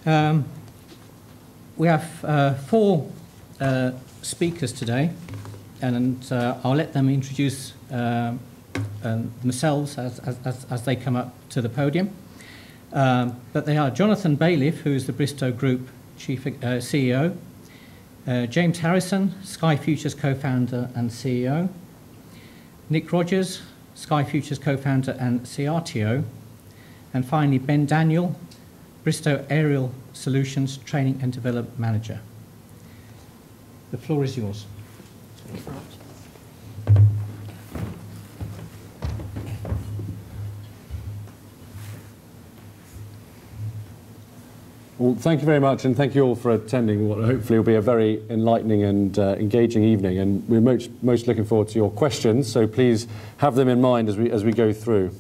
We have four speakers today, and I'll let them introduce themselves as they come up to the podium. But they are Jonathan Bailiff, who is the Bristow Group CEO, James Harrison, Sky-Futures co-founder and CEO, Nick Rogers, Sky-Futures co-founder and CRTO, and finally Ben Daniel, Bristow Aerial Solutions Training and Development Manager. The floor is yours. Well, thank you very much, and thank you all for attending what hopefully will be a very enlightening and engaging evening. And we're most looking forward to your questions, so please have them in mind as we go through.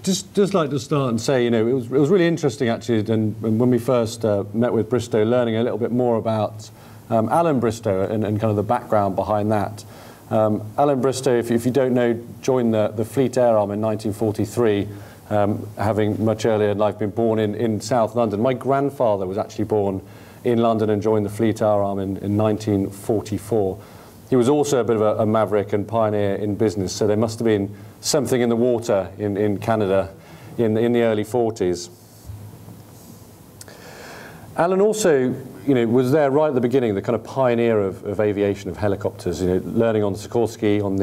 Just like to start and say, it was really interesting actually, and when we first met with Bristow, learning a little bit more about Alan Bristow and kind of the background behind that. Alan Bristow, if you don't know, joined the Fleet Air Arm in 1943. Having much earlier in life been born in South London. My grandfather was actually born in London and joined the Fleet Air Arm in 1944. He was also a bit of a maverick and pioneer in business, so there must have been something in the water in Canada in the early 40s. Alan also, was there right at the beginning, the kind of pioneer of aviation, of helicopters, learning on Sikorsky, on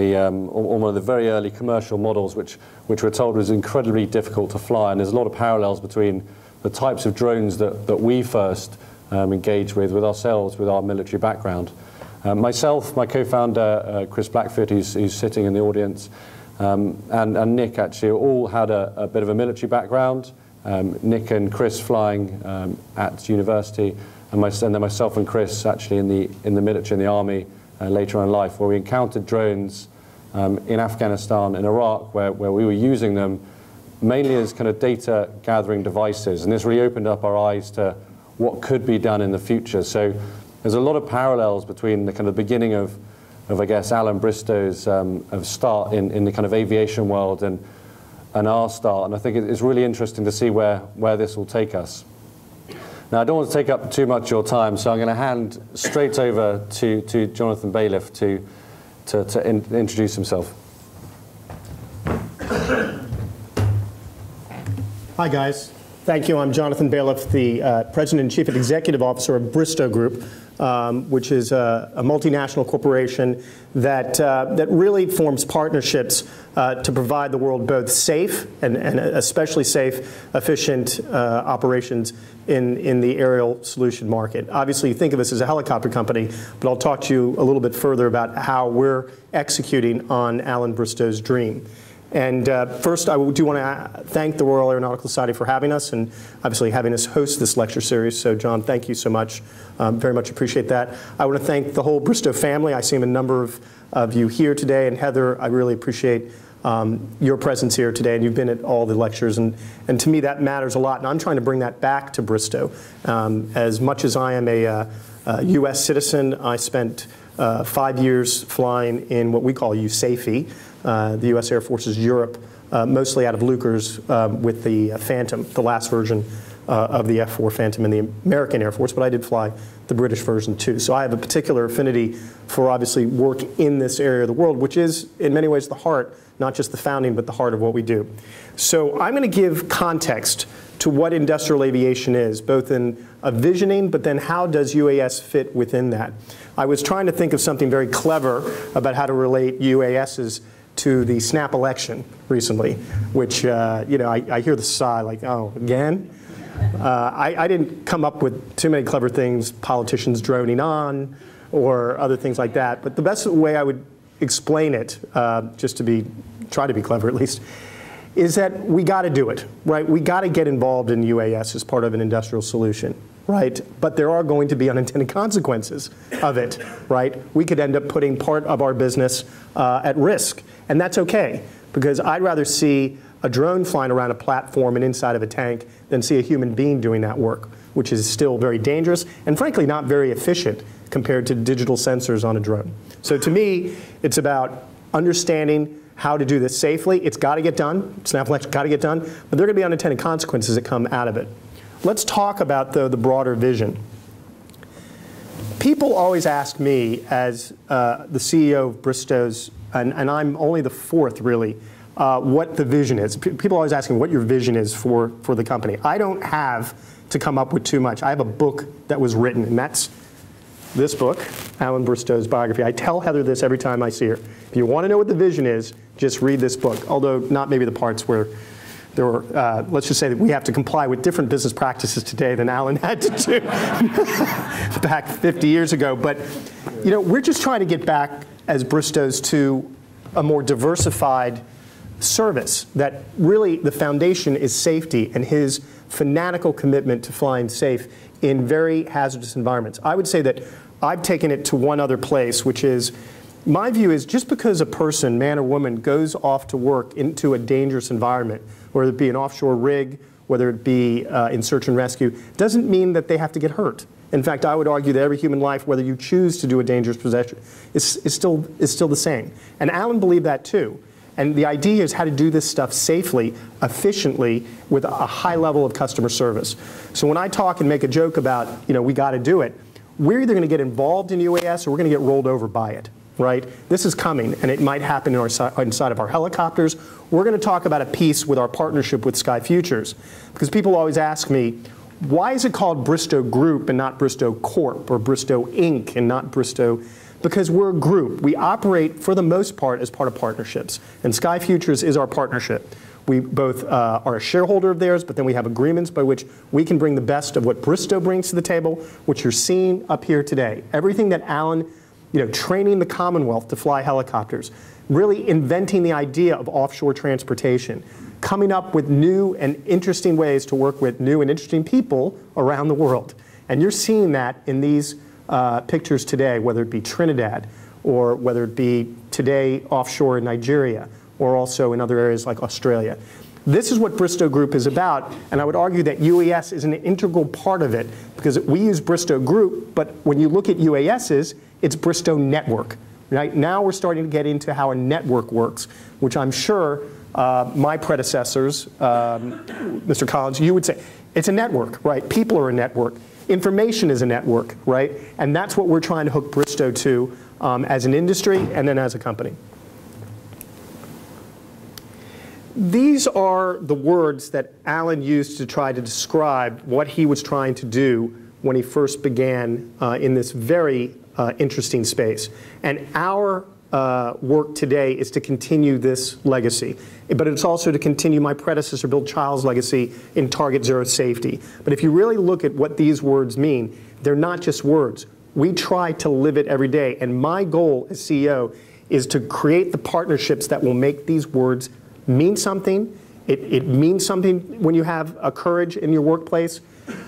one of the very early commercial models, which we're told was incredibly difficult to fly. And there's a lot of parallels between the types of drones that we first engaged with ourselves, with our military background. Myself, my co-founder, Chris Blackfoot, who's sitting in the audience, and Nick actually all had a bit of a military background. Nick and Chris flying at university, and then myself and Chris actually in the military, in the army later on in life, where we encountered drones in Afghanistan and Iraq, where we were using them mainly as kind of data gathering devices, and this really opened up our eyes to what could be done in the future. So there's a lot of parallels between the kind of beginning of I guess Alan Bristow's of start in the kind of aviation world and our start, and I think it's really interesting to see where this will take us. Now, I don't want to take up too much of your time, so I'm going to hand straight over to Jonathan Bailiff to introduce himself. Hi, guys. Thank you. I'm Jonathan Bailiff, the President and Chief Executive Officer of Bristow Group, which is a multinational corporation that really forms partnerships to provide the world both safe and especially safe, efficient operations in the aerial solution market. Obviously, you think of us as a helicopter company, but I'll talk to you a little bit further about how we're executing on Alan Bristow's dream. And first, I do want to thank the Royal Aeronautical Society for having us and obviously having us host this lecture series. So, John, thank you so much. Very much appreciate that. I want to thank the whole Bristow family. I see a number of you here today. And Heather, I really appreciate your presence here today. And you've been at all the lectures. And to me, that matters a lot. And I'm trying to bring that back to Bristow. As much as I am a U.S. citizen, I spent 5 years flying in what we call USAFE, the U.S. Air Force's Europe, mostly out of Lucas with the Phantom, the last version of the F-4 Phantom in the American Air Force, but I did fly the British version too. So I have a particular affinity for obviously work in this area of the world, which is in many ways the heart, not just the founding, but the heart of what we do. So I'm going to give context to what industrial aviation is, both in a visioning, but then how does UAS fit within that? I was trying to think of something very clever about how to relate UASs to the snap election recently, which, I hear the sigh like, oh, again? I didn't come up with too many clever things, politicians droning on, or other things like that. But the best way I would explain it, just to try to be clever at least, is that we got to do it, right? We got to get involved in UAS as part of an industrial solution, right? But there are going to be unintended consequences of it, right? We could end up putting part of our business at risk, and that's okay, because I'd rather see a drone flying around a platform and inside of a tank than see a human being doing that work, which is still very dangerous and frankly not very efficient compared to digital sensors on a drone. So to me, it's about understanding how to do this safely. It's got to get done. Snap election's got to get done, but there are going to be unintended consequences that come out of it. Let's talk about, though, the broader vision. People always ask me, as the CEO of Bristow's, and I'm only the fourth, really, what the vision is. People always ask me what your vision is for the company. I don't have to come up with too much. I have a book that was written, and that's this book, Alan Bristow's biography. I tell Heather this every time I see her. If you want to know what the vision is, just read this book, although not maybe the parts where there were, let's just say that we have to comply with different business practices today than Alan had to do back 50 years ago. But you know, we're just trying to get back as Bristow's to a more diversified service that really the foundation is safety and his fanatical commitment to flying safe in very hazardous environments. I would say that I've taken it to one other place, which is, my view is just because a person, man or woman, goes off to work into a dangerous environment, whether it be an offshore rig, whether it be in search and rescue, doesn't mean that they have to get hurt. In fact, I would argue that every human life, whether you choose to do a dangerous possession, is still the same. And Alan believed that too. And the idea is how to do this stuff safely, efficiently, with a high level of customer service. So when I talk and make a joke about, you know, we got to do it, we're either going to get involved in UAS or we're going to get rolled over by it, right? This is coming, and it might happen in inside of our helicopters. We're going to talk about a piece with our partnership with Sky-Futures, because people always ask me, why is it called Bristow Group and not Bristow Corp or Bristow Inc. and not Bristow? Because we're a group. We operate, for the most part, as part of partnerships. And Sky-Futures is our partnership. We both are a shareholder of theirs, but then we have agreements by which we can bring the best of what Bristow brings to the table, which you're seeing up here today. Everything that Alan, you know, training the Commonwealth to fly helicopters, really inventing the idea of offshore transportation, coming up with new and interesting ways to work with new and interesting people around the world. And you're seeing that in these pictures today, whether it be Trinidad or whether it be today offshore in Nigeria or also in other areas like Australia. This is what Bristow Group is about, and I would argue that UAS is an integral part of it, because we use Bristow Group, but when you look at UASs, it's Bristow Network. Right? Now we're starting to get into how a network works, which I'm sure my predecessors, Mr. Collins, you would say, it's a network, right? People are a network. Information is a network, right? And that's what we're trying to hook Bristow to as an industry and then as a company. These are the words that Alan used to try to describe what he was trying to do when he first began in this very interesting space. And our work today is to continue this legacy. But it's also to continue my predecessor, Bill Child's legacy in Target Zero Safety. But if you really look at what these words mean, they're not just words. We try to live it every day. And my goal as CEO is to create the partnerships that will make these words mean something. It means something when you have a courage in your workplace.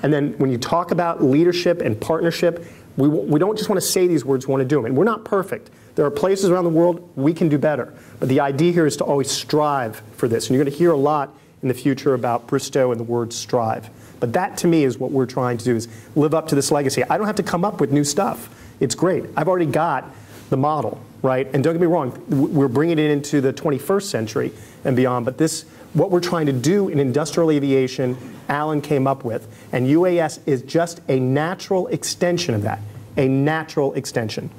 And then when you talk about leadership and partnership, we don't just want to say these words, we want to do them. And we're not perfect. There are places around the world we can do better. But the idea here is to always strive for this. And you're going to hear a lot in the future about Bristow and the word strive. But that, to me, is what we're trying to do, is live up to this legacy. I don't have to come up with new stuff. It's great. I've already got the model, right? And don't get me wrong, we're bringing it into the 21st century and beyond. But this, what we're trying to do in industrial aviation, Alan came up with. And UAS is just a natural extension of that, a natural extension.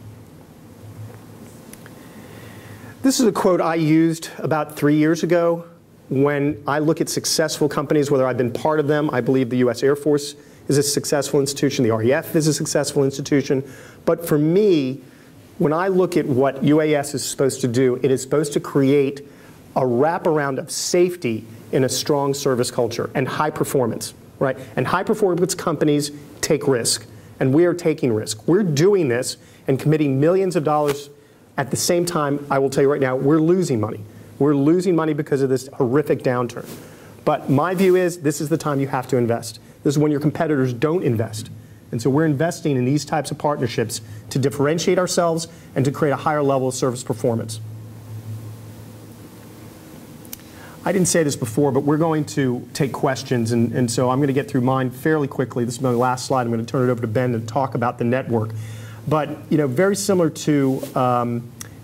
This is a quote I used about 3 years ago. When I look at successful companies, whether I've been part of them, I believe the US Air Force is a successful institution, the RAF is a successful institution. But for me, when I look at what UAS is supposed to do, it is supposed to create a wraparound of safety in a strong service culture and high performance, right? And high performance companies take risk, and we are taking risk. We're doing this and committing millions of dollars. At the same time, I will tell you right now, we're losing money. We're losing money because of this horrific downturn. But my view is this is the time you have to invest. This is when your competitors don't invest. And so we're investing in these types of partnerships to differentiate ourselves and to create a higher level of service performance. I didn't say this before, but we're going to take questions, and so I'm going to get through mine fairly quickly. This is my last slide. I'm going to turn it over to Ben to talk about the network. But you know, very similar to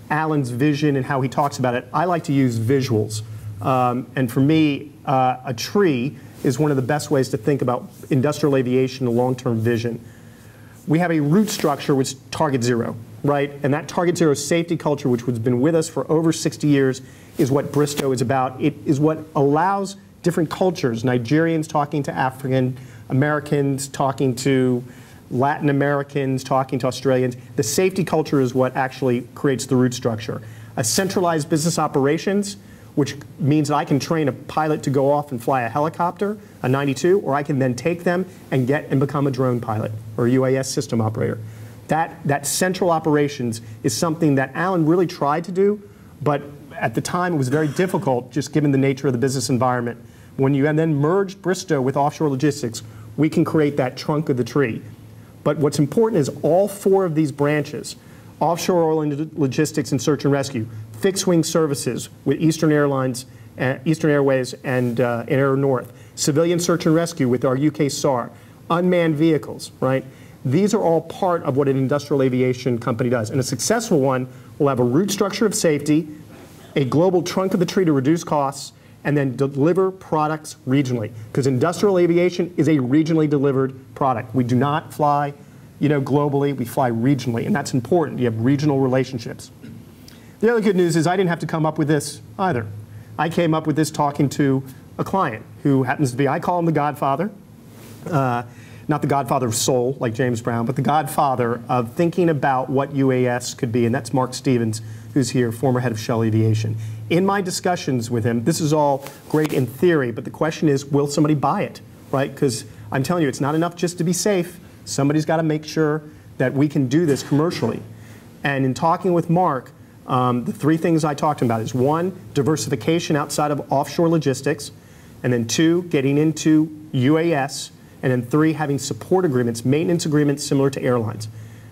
Alan's vision and how he talks about it, I like to use visuals. And for me, a tree is one of the best ways to think about industrial aviation and long-term vision. We have a root structure which target zero, right? And that target zero safety culture, which has been with us for over 60 years, is what Bristow is about. It is what allows different cultures, Nigerians talking to African Americans, talking to Latin Americans, talking to Australians. The safety culture is what actually creates the root structure. A centralized business operations, which means that I can train a pilot to go off and fly a helicopter, a 92, or I can then take them and become a drone pilot or a UAS system operator. That central operations is something that Alan really tried to do, but at the time it was very difficult just given the nature of the business environment. When you then merged Bristow with offshore logistics, we can create that trunk of the tree. But what's important is all four of these branches, offshore oil and logistics and search and rescue, fixed wing services with Eastern Airlines, Eastern Airways and Air North, civilian search and rescue with our UK SAR, unmanned vehicles, right? These are all part of what an industrial aviation company does. And a successful one will have a root structure of safety, a global trunk of the tree to reduce costs, and then deliver products regionally. Because industrial aviation is a regionally delivered product. We do not fly, globally, we fly regionally, and that's important. You have regional relationships. The other good news is I didn't have to come up with this either. I came up with this talking to a client who happens to be, I call him the Godfather, not the Godfather of soul like James Brown, but the Godfather of thinking about what UAS could be, and that's Mark Stevens, who's here, former head of Shell Aviation. In my discussions with him, this is all great in theory, but the question is, will somebody buy it, right? Because I'm telling you, it's not enough just to be safe. Somebody's got to make sure that we can do this commercially. And in talking with Mark, the three things I talked about is one, diversification outside of offshore logistics, and then two, getting into UAS, and then three, having support agreements, maintenance agreements similar to airlines.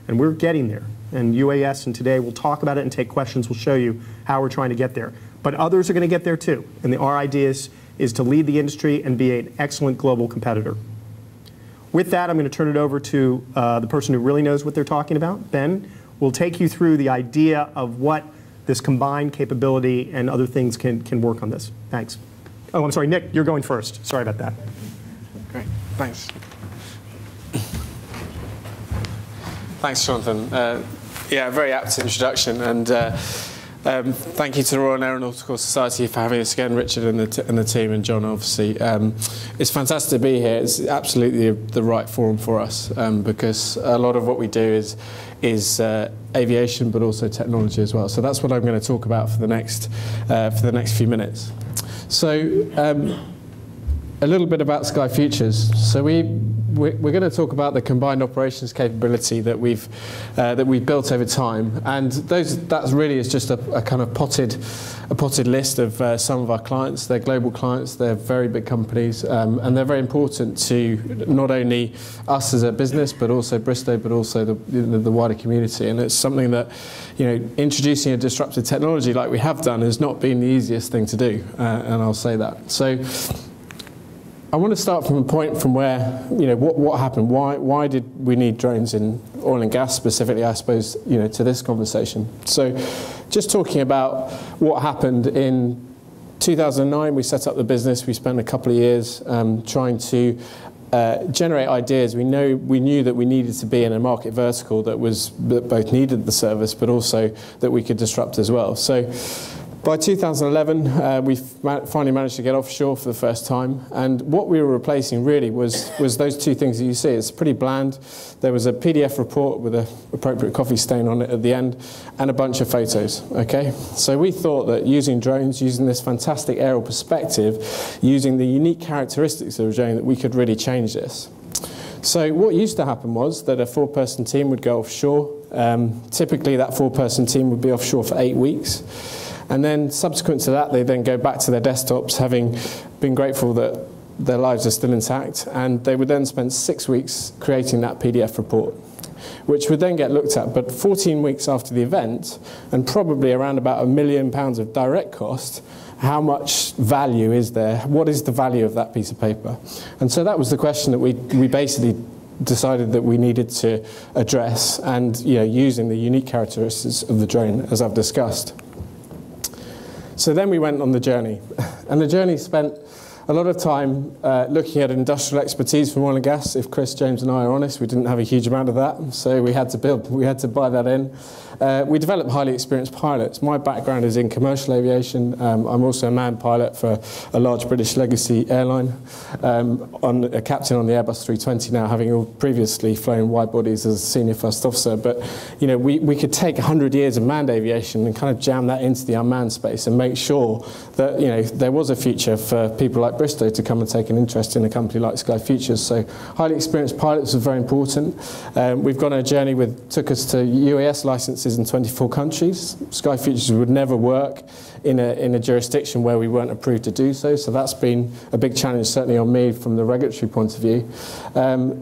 And we're getting there. And UAS, and today we'll talk about it and take questions. We'll show you how we're trying to get there. But others are going to get there too. And our idea is to lead the industry and be an excellent global competitor. With that, I'm going to turn it over to the person who really knows what they're talking about. Ben will take you through the idea of what this combined capability and other things can work on this. Thanks. Oh, I'm sorry, Nick, you're going first. Sorry about that. Great, thanks. Thanks, Jonathan. Yeah, very apt introduction, and thank you to the Royal Aeronautical Society for having us again, Richard and the team, and John, obviously. It's fantastic to be here. It's absolutely the right forum for us, because a lot of what we do is aviation, but also technology as well. So that's what I'm going to talk about for the next few minutes. So a little bit about Sky-Futures. So we're going to talk about the combined operations capability that we've built over time, and that really is just a kind of potted list of some of our clients. They're global clients, they're very big companies, and they're very important to not only us as a business, but also Bristow, but also the wider community. And it's something that, introducing a disruptive technology like we have done has not been the easiest thing to do, and I'll say that. So I want to start from a point from where, what happened? Why did we need drones in oil and gas specifically, I suppose, to this conversation? So just talking about what happened in 2009, we set up the business. We spent a couple of years trying to generate ideas. We knew that we needed to be in a market vertical that both needed the service, but also that we could disrupt as well. So by 2011, we finally managed to get offshore for the first time, and what we were replacing really was those two things that you see. It's pretty bland. There was a PDF report with an appropriate coffee stain on it at the end, and a bunch of photos, okay? So we thought that using drones, using this fantastic aerial perspective, using the unique characteristics of a drone, that we could really change this. So what used to happen was that a 4-person team would go offshore. Typically that 4-person team would be offshore for 8 weeks. And then subsequent to that, they then go back to their desktops, having been grateful that their lives are still intact, and they would then spend 6 weeks creating that PDF report, which would then get looked at. But 14 weeks after the event, and probably around about £1 million of direct cost, how much value is there? What is the value of that piece of paper? And so that was the question that we basically decided that we needed to address, and using the unique characteristics of the drone, as I've discussed. So then we went on the journey, and the journey spent a lot of time looking at industrial expertise from oil and gas. If Chris, James and I are honest, we didn't have a huge amount of that, so we had to buy that in. We developed highly experienced pilots. My background is in commercial aviation. I'm also a manned pilot for a large British legacy airline, a captain on the Airbus 320 now, having previously flown wide bodies as a senior first officer. But you know, we could take 100 years of manned aviation and kind of jam that into the unmanned space and make sure that, you know, there was a future for people like Bristow to come and take an interest in a company like Sky-Futures. So highly experienced pilots are very important. We've gone on a journey took us to UAS licenses in 24 countries. Sky-Futures would never work in a jurisdiction where we weren't approved to do so. So that's been a big challenge, certainly on me from the regulatory point of view.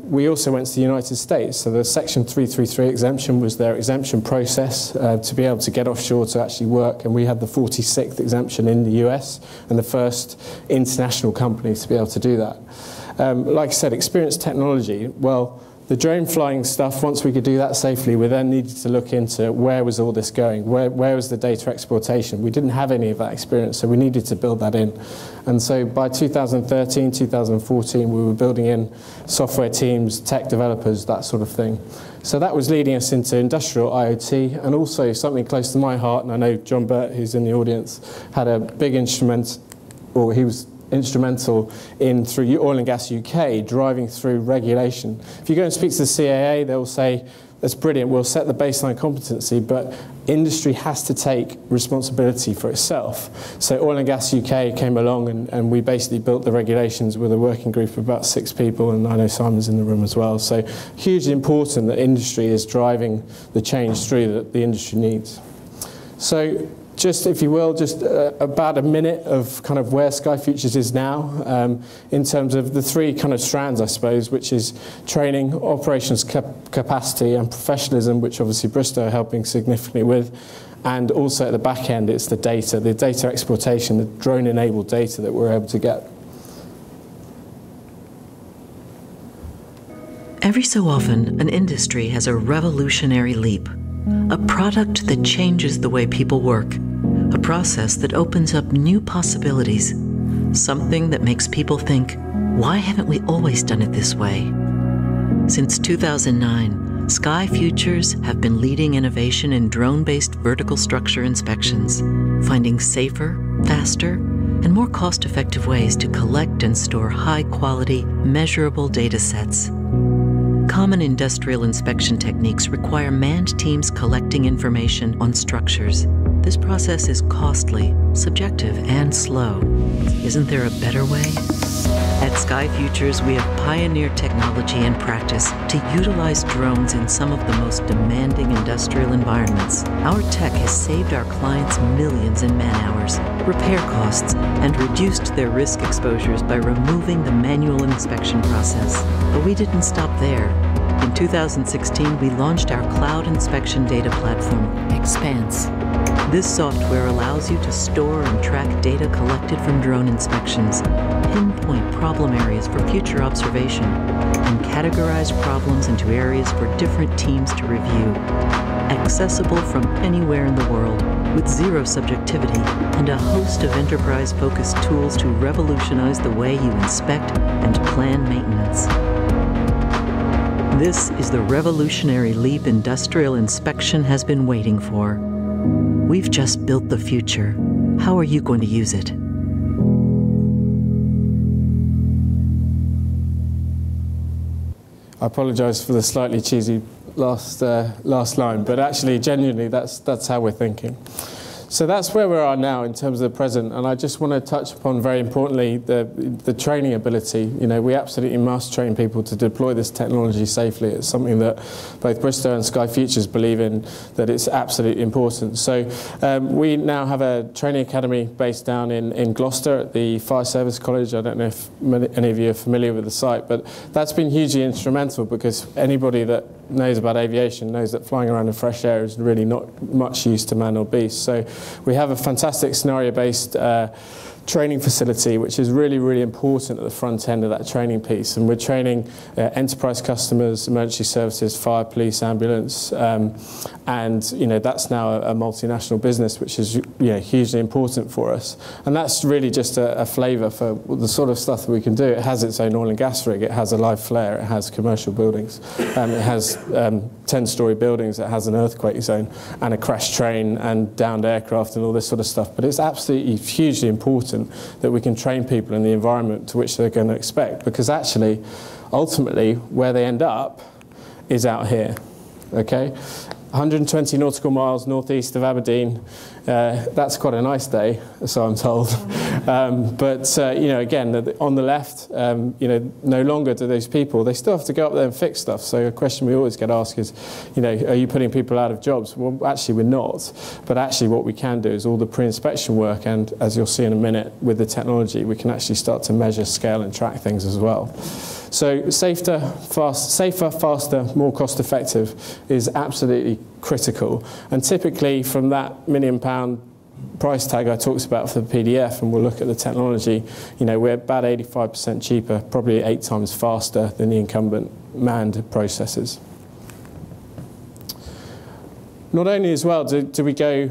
We also went to the United States. So the Section 333 exemption was their exemption process to be able to get offshore to actually work. And we had the 46th exemption in the US and the first international company to be able to do that. Like I said, experienced technology. Well, the drone flying stuff, once we could do that safely, we then needed to look into where was all this going, where was the data exploitation. We didn't have any of that experience, so we needed to build that in. And so by 2013, 2014, we were building in software teams, tech developers, that sort of thing. So that was leading us into industrial IoT, and also something close to my heart, and I know John Burt, who's in the audience, had a big instrument, or he was instrumental in, through Oil and Gas UK, driving through regulation. If you go and speak to the CAA, they'll say, that's brilliant, we'll set the baseline competency, but industry has to take responsibility for itself. So Oil and Gas UK came along and we basically built the regulations with a working group of about 6 people, and I know Simon's in the room as well. So hugely important that industry is driving the change through that the industry needs. So just, if you will, just about a minute of kind of where Sky-Futures is now in terms of the 3 kind of strands, I suppose, which is training, operations capacity and professionalism, which obviously Bristow are helping significantly with. And also at the back end, it's the data exploitation, the drone-enabled data that we're able to get. Every so often, an industry has a revolutionary leap. A product that changes the way people work. A process that opens up new possibilities. Something that makes people think, why haven't we always done it this way? Since 2009, Sky-Futures have been leading innovation in drone-based vertical structure inspections, finding safer, faster, and more cost-effective ways to collect and store high-quality, measurable data sets. Common industrial inspection techniques require manned teams collecting information on structures. This process is costly, subjective, and slow. Isn't there a better way? At Sky-Futures, we have pioneered technology and practice to utilize drones in some of the most demanding industrial environments. Our tech has saved our clients millions in man-hours, repair costs, and reduced their risk exposures by removing the manual inspection process. But we didn't stop there. In 2016, we launched our cloud inspection data platform, Expanse. This software allows you to store and track data collected from drone inspections, pinpoint problem areas for future observation, and categorize problems into areas for different teams to review. Accessible from anywhere in the world, with zero subjectivity and a host of enterprise-focused tools to revolutionize the way you inspect and plan maintenance. This is the revolutionary leap industrial inspection has been waiting for. We've just built the future. How are you going to use it? I apologise for the slightly cheesy last line, but actually, genuinely, that's how we're thinking. So that's where we are now in terms of the present, and I just want to touch upon, very importantly, the training ability. You know, we absolutely must train people to deploy this technology safely. It's something that both Bristow and Sky-Futures believe in, that it's absolutely important. So we now have a training academy based down in Gloucester at the Fire Service College. I don't know if any of you are familiar with the site, but that's been hugely instrumental, because anybody that knows about aviation knows that flying around in fresh air is really not much use to man or beast. So we have a fantastic scenario-based training facility, which is really, really important at the front end of that training piece. And we're training enterprise customers, emergency services, fire, police, ambulance, and that's now a multinational business, which is hugely important for us. And that's really just a flavour for the sort of stuff that we can do. It has its own oil and gas rig, it has a live flare, it has commercial buildings, it has 10-storey buildings, it has an earthquake zone and a crash train and downed aircraft and all this sort of stuff. But it's absolutely hugely important that we can train people in the environment to which they're going to expect, because actually, ultimately, where they end up is out here, okay? 120 nautical miles northeast of Aberdeen. That's quite a nice day, so I'm told. But again, on the left, no longer do those people, they still have to go up there and fix stuff. So a question we always get asked is, are you putting people out of jobs? Well, actually we're not. But actually what we can do is all the pre-inspection work, and as you'll see in a minute with the technology, we can actually start to measure, scale and track things as well. So safer, faster, more cost effective is absolutely critical. And typically from that £1 million price tag I talked about for the PDF, and we'll look at the technology, we're about 85% cheaper, probably 8 times faster than the incumbent manned processes. Not only as well do we go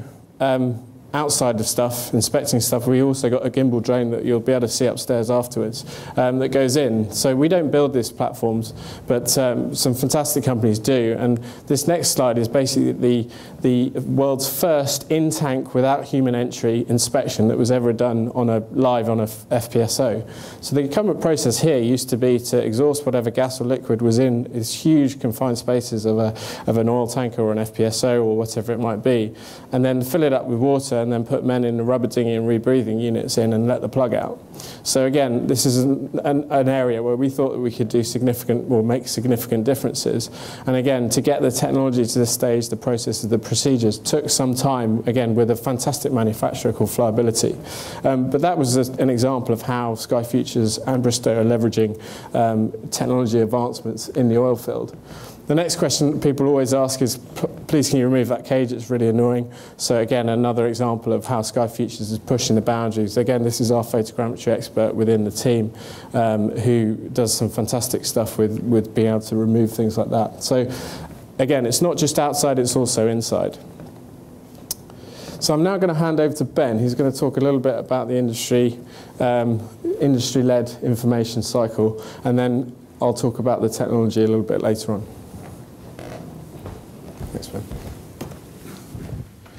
outside of stuff, inspecting stuff, we also got a gimbal drone that you'll be able to see upstairs afterwards that goes in. So we don't build these platforms, but some fantastic companies do. And this next slide is basically the world's first in-tank without human entry inspection that was ever done live on a FPSO. So the incumbent process here used to be to exhaust whatever gas or liquid was in these huge confined spaces of an oil tanker or an FPSO or whatever it might be, and then fill it up with water and then put men in the rubber dinghy and rebreathing units in and let the plug out. So again, this is an area where we thought that we could do make significant differences. And again, to get the technology to this stage, the processes, the procedures took some time, again, with a fantastic manufacturer called Flyability. But that was an example of how Sky-Futures and Bristow are leveraging technology advancements in the oil field. The next question people always ask is, please can you remove that cage, it's really annoying. So again, another example of how Sky-Futures is pushing the boundaries. Again, this is our photogrammetry expert within the team who does some fantastic stuff with being able to remove things like that. So again, it's not just outside, it's also inside. So I'm now going to hand over to Ben. He's going to talk a little bit about the industry-led information cycle, and then I'll talk about the technology a little bit later on. Thanks, Ben.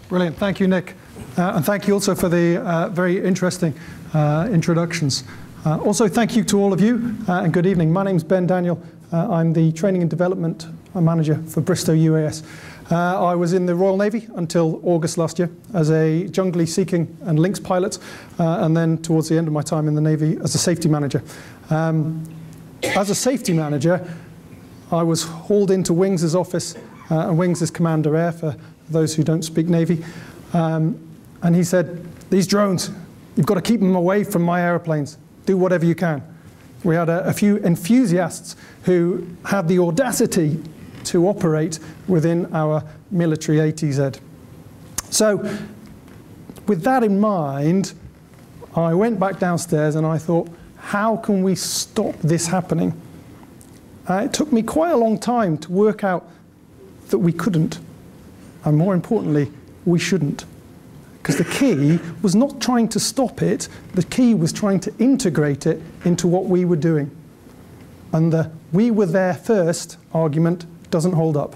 Brilliant. Thank you, Nick. And thank you also for the very interesting introductions. Also, thank you to all of you, and good evening. My name's Ben Daniel. I'm the Training and Development Manager for Bristow UAS. I was in the Royal Navy until August last year as a Jungley Seeking and Lynx pilot, and then towards the end of my time in the Navy as a safety manager. As a safety manager, I was hauled into Wings' office, and Wings is Commander Air for those who don't speak Navy. And he said, these drones, you've got to keep them away from my aeroplanes. Do whatever you can. We had a few enthusiasts who had the audacity to operate within our military ATZ. So with that in mind, I went back downstairs and I thought, how can we stop this happening? It took me quite a long time to work out that we couldn't, and more importantly, we shouldn't. Because the key was not trying to stop it, the key was trying to integrate it into what we were doing. And the "we were there first" argument doesn't hold up.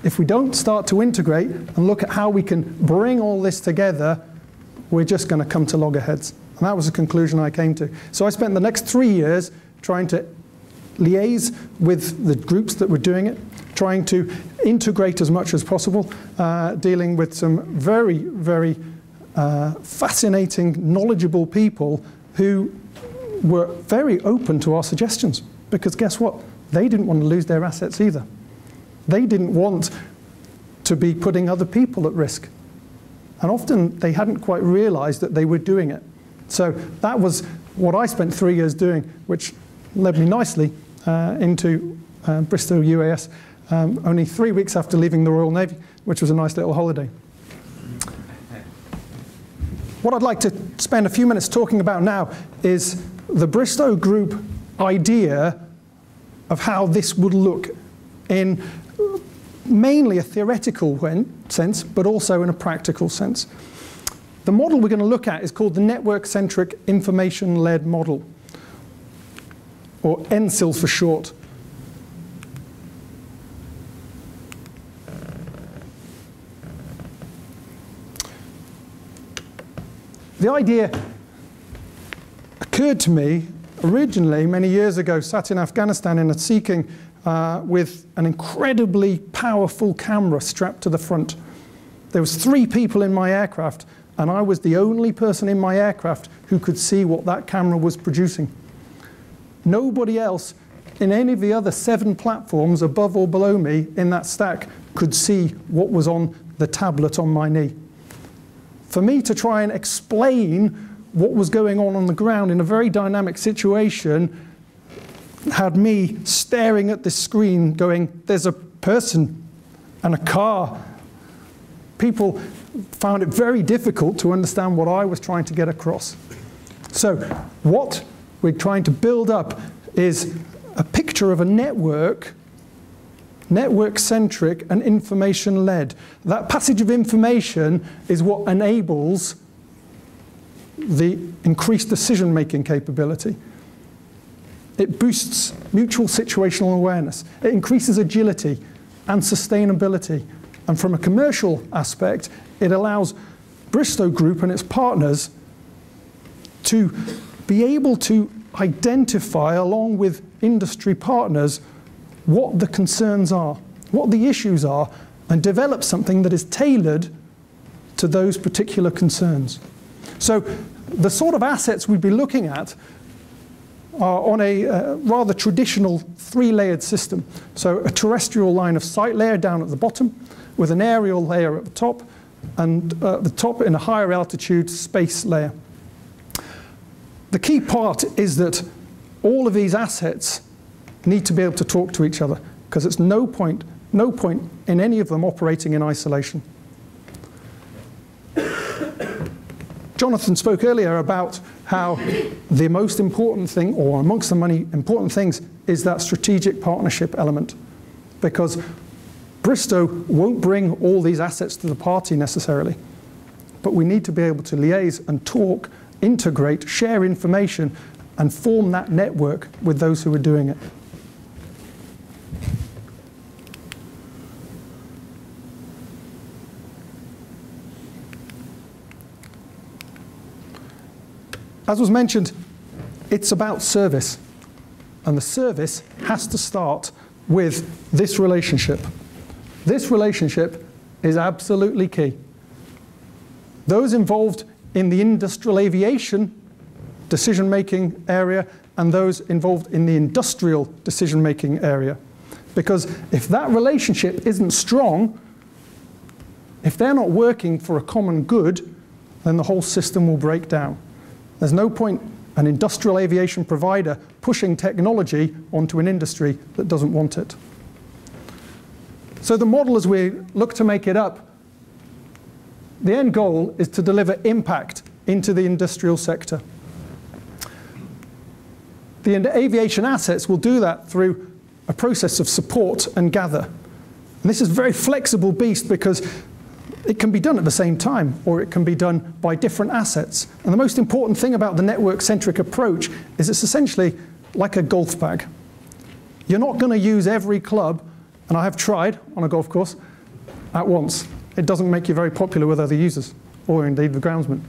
If we don't start to integrate and look at how we can bring all this together, we're just going to come to loggerheads. And that was the conclusion I came to. So I spent the next 3 years trying to liaise with the groups that were doing it, trying to integrate as much as possible, dealing with some very, very fascinating, knowledgeable people who were very open to our suggestions. Because guess what? They didn't want to lose their assets either. They didn't want to be putting other people at risk. And often they hadn't quite realized that they were doing it. So that was what I spent 3 years doing, which led me nicely into Bristow UAS, only 3 weeks after leaving the Royal Navy, which was a nice little holiday. what I'd like to spend a few minutes talking about now is the Bristow Group idea of how this would look in mainly a theoretical sense, but also in a practical sense. The model we're going to look at is called the Network-Centric Information-Led Model, or NCIL for short. The idea occurred to me originally many years ago, sat in Afghanistan in a Sea-King with an incredibly powerful camera strapped to the front. There was 3 people in my aircraft, and I was the only person in my aircraft who could see what that camera was producing. Nobody else in any of the other 7 platforms above or below me in that stack could see what was on the tablet on my knee. For me to try and explain what was going on the ground in a very dynamic situation had me staring at this screen going, there's a person and a car. People found it very difficult to understand what I was trying to get across. So what we're trying to build up is a picture of a network, network-centric and information-led. That passage of information is what enables the increased decision-making capability. It boosts mutual situational awareness. It increases agility and sustainability. And from a commercial aspect, it allows Bristow Group and its partners to be able to identify, along with industry partners, what the concerns are, what the issues are, and develop something that is tailored to those particular concerns. So the sort of assets we'd be looking at are on a rather traditional 3-layered system. So a terrestrial line of sight layer down at the bottom, with an aerial layer at the top, and the top in a higher altitude space layer. The key part is that all of these assets need to be able to talk to each other, because it's no point in any of them operating in isolation. Jonathan spoke earlier about how the most important thing, or amongst the many important things, is that strategic partnership element. Because Bristow won't bring all these assets to the party necessarily, but we need to be able to liaise and talk, integrate, share information, and form that network with those who are doing it. As was mentioned, it's about service. And the service has to start with this relationship. This relationship is absolutely key. Those involved in the industrial aviation decision-making area and those involved in the industrial decision-making area. Because if that relationship isn't strong, if they're not working for a common good, then the whole system will break down. There's no point an industrial aviation provider pushing technology onto an industry that doesn't want it. So the model, as we look to make it up, the end goal is to deliver impact into the industrial sector. The aviation assets will do that through a process of support and gather. And this is a very flexible beast because it can be done at the same time, or it can be done by different assets. And the most important thing about the network-centric approach is it's essentially like a golf bag. You're not going to use every club, and I have tried on a golf course, at once. It doesn't make you very popular with other users, or indeed the groundsman.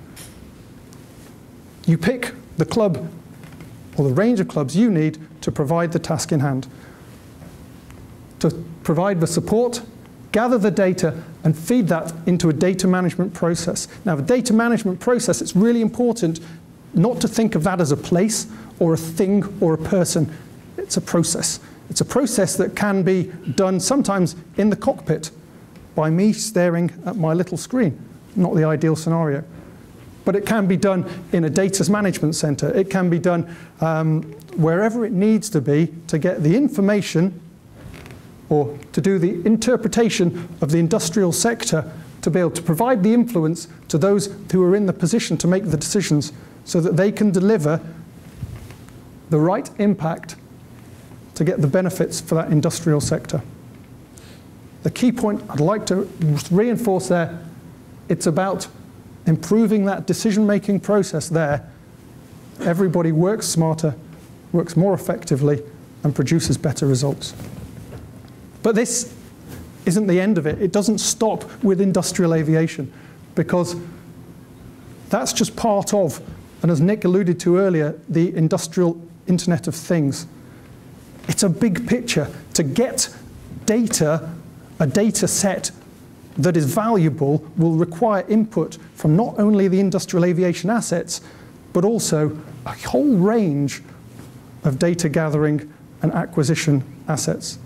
You pick the club, or the range of clubs you need to provide the task in hand. To provide the support, gather the data, and feed that into a data management process. Now, the data management process, it's really important not to think of that as a place, or a thing, or a person. It's a process. It's a process that can be done sometimes in the cockpit by me staring at my little screen. Not the ideal scenario. But it can be done in a data management center. It can be done wherever it needs to be to get the information or to do the interpretation of the industrial sector to be able to provide the influence to those who are in the position to make the decisions so that they can deliver the right impact to get the benefits for that industrial sector. The key point I'd like to reinforce there, it's about improving that decision-making process there. Everybody works smarter, works more effectively, and produces better results. But this isn't the end of it. It doesn't stop with industrial aviation, because that's just part of, and as Nick alluded to earlier, the industrial Internet of Things. It's a big picture. To get data, a data set that is valuable, will require input from not only the industrial aviation assets, but also a whole range of data gathering and acquisition assets.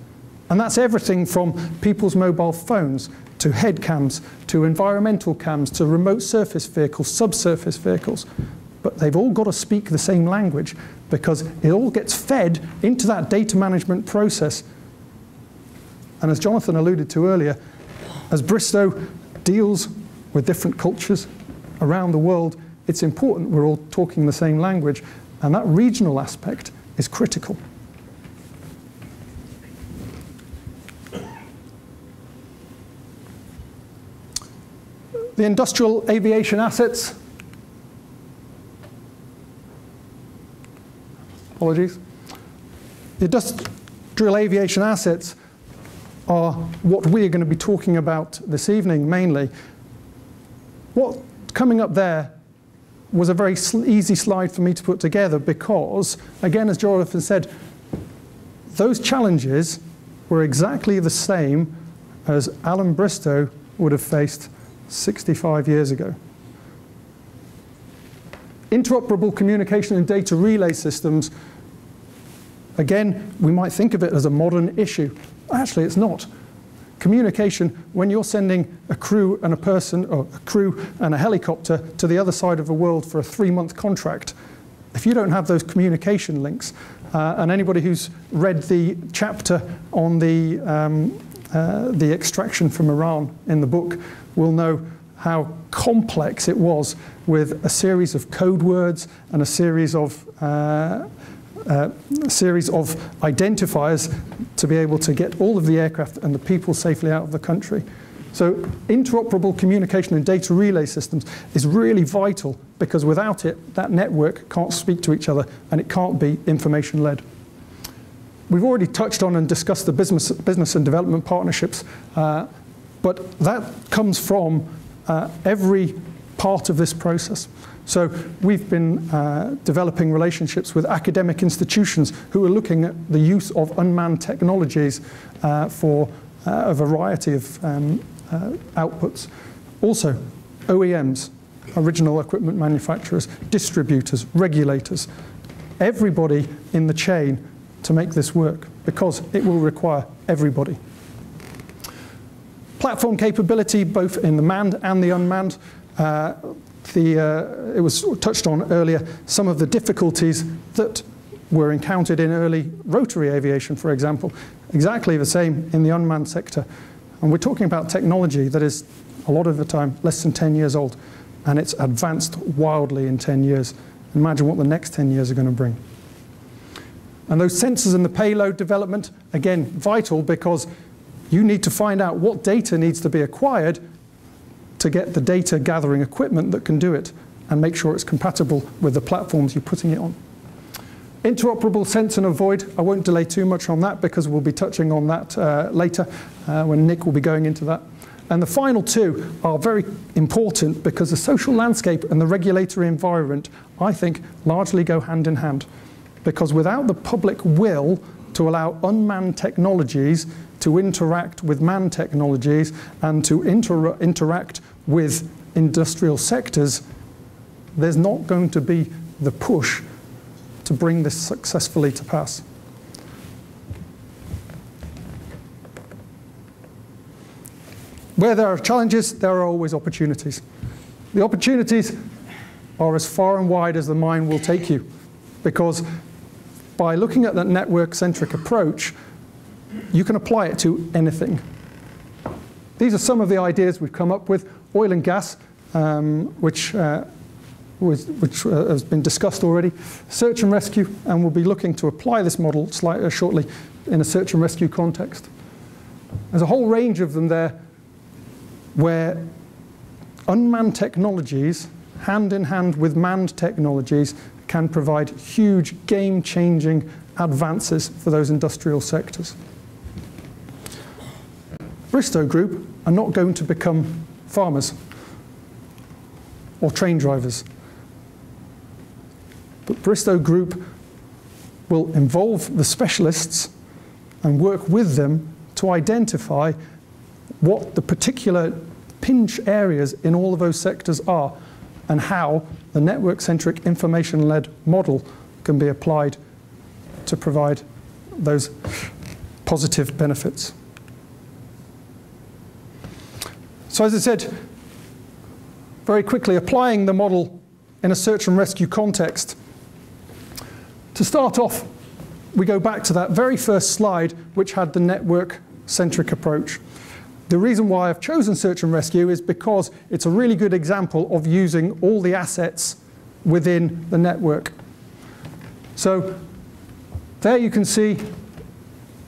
And that's everything from people's mobile phones, to head cams, to environmental cams, to remote surface vehicles, subsurface vehicles. But they've all got to speak the same language, because it all gets fed into that data management process. And as Jonathan alluded to earlier, as Bristow deals with different cultures around the world, it's important we're all talking the same language, and that regional aspect is critical. The industrial aviation assets, apologies. The industrial aviation assets are what we're going to be talking about this evening mainly. What coming up there was a very easy slide for me to put together because, again, as Jonathan said, those challenges were exactly the same as Alan Bristow would have faced 65 years ago. Interoperable communication and data relay systems, again, we might think of it as a modern issue. Actually, it's not. Communication, when you're sending a crew and a person, or a crew and a helicopter to the other side of the world for a 3-month contract, if you don't have those communication links, and anybody who's read the chapter on the extraction from Iran in the book will know how complex it was, with a series of code words and a series of identifiers to be able to get all of the aircraft and the people safely out of the country. So interoperable communication and data relay systems is really vital, because without it, that network can't speak to each other and it can't be information-led. We've already touched on and discussed the business and development partnerships, but that comes from every part of this process. So we've been developing relationships with academic institutions who are looking at the use of unmanned technologies for a variety of outputs. Also, OEMs, original equipment manufacturers, distributors, regulators, everybody in the chain to make this work, because it will require everybody. Platform capability, both in the manned and the unmanned. It was touched on earlier, some of the difficulties that were encountered in early rotary aviation, for example, exactly the same in the unmanned sector. And we're talking about technology that is, a lot of the time, less than 10 years old, and it's advanced wildly in 10 years. Imagine what the next 10 years are going to bring. And those sensors and the payload development, again, vital, because you need to find out what data needs to be acquired to get the data gathering equipment that can do it, and make sure it's compatible with the platforms you're putting it on. Interoperable sense and avoid, I won't delay too much on that because we'll be touching on that later when Nick will be going into that. And the final two are very important because the social landscape and the regulatory environment, I think, largely go hand in hand. Because without the public will to allow unmanned technologies to interact with manned technologies and to interact with industrial sectors, there's not going to be the push to bring this successfully to pass. Where there are challenges, there are always opportunities. The opportunities are as far and wide as the mind will take you, because by looking at that network-centric approach, you can apply it to anything. these are some of the ideas we've come up with. Oil and gas, which has been discussed already. Search and rescue, and we'll be looking to apply this model shortly in a search and rescue context. There's a whole range of them there where unmanned technologies, hand in hand with manned technologies, can provide huge game-changing advances for those industrial sectors. Bristow Group are not going to become farmers or train drivers. But Bristow Group will involve the specialists and work with them to identify what the particular pinch areas in all of those sectors are and how the network-centric information-led model can be applied to provide those positive benefits. So as I said, very quickly applying the model in a search and rescue context. To start off, we go back to that very first slide which had the network-centric approach. The reason why I've chosen search and rescue is because it's a really good example of using all the assets within the network. So there you can see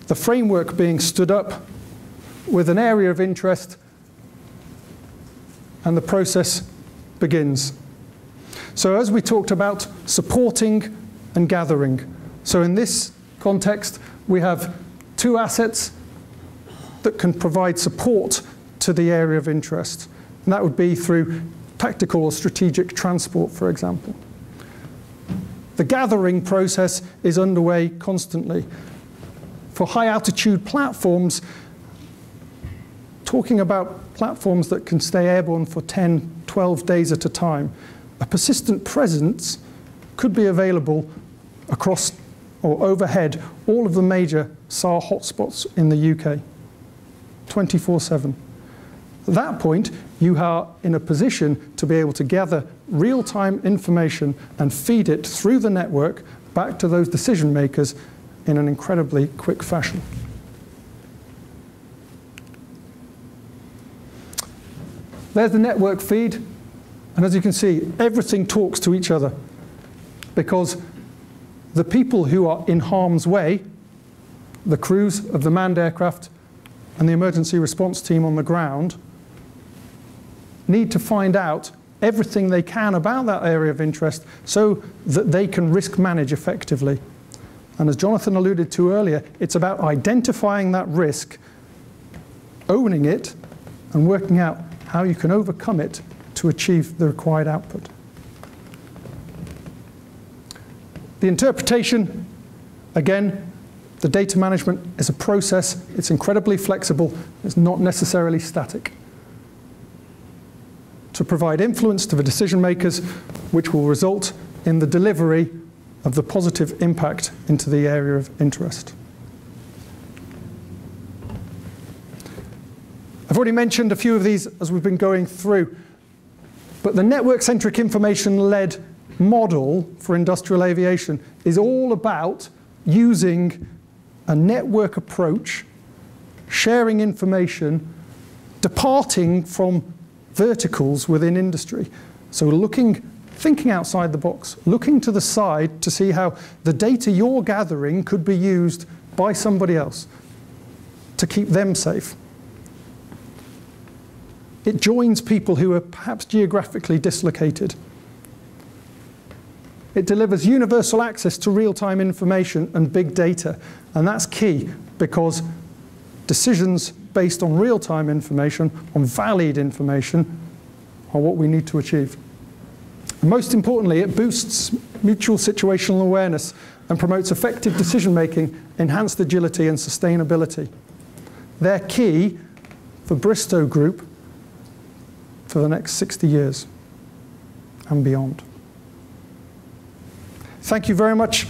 the framework being stood up with an area of interest, and the process begins. So as we talked about, supporting and gathering. So in this context, we have two assets that can provide support to the area of interest. And that would be through tactical or strategic transport, for example. The gathering process is underway constantly. For high altitude platforms, talking about platforms that can stay airborne for 10, 12 days at a time, a persistent presence could be available across or overhead all of the major SAR hotspots in the UK, 24/7. At that point, you are in a position to be able to gather real-time information and feed it through the network back to those decision makers in an incredibly quick fashion. There's the network feed, and as you can see, everything talks to each other because the people who are in harm's way, the crews of the manned aircraft and the emergency response team on the ground, need to find out everything they can about that area of interest so that they can risk manage effectively. And as Jonathan alluded to earlier, it's about identifying that risk, owning it, and working out how you can overcome it to achieve the required output. The interpretation, again, the data management is a process. It's incredibly flexible. It's not necessarily static. To provide influence to the decision makers, which will result in the delivery of the positive impact into the area of interest. I've already mentioned a few of these as we've been going through, but the network-centric information-led model for industrial aviation is all about using a network approach, sharing information, departing from verticals within industry. So thinking outside the box, looking to the side to see how the data you're gathering could be used by somebody else to keep them safe. It joins people who are perhaps geographically dislocated. It delivers universal access to real-time information and big data, and that's key because decisions based on real-time information, on valid information, are what we need to achieve. And most importantly, it boosts mutual situational awareness and promotes effective decision-making, enhanced agility and sustainability. They're key for Bristow Group for the next 60 years and beyond. Thank you very much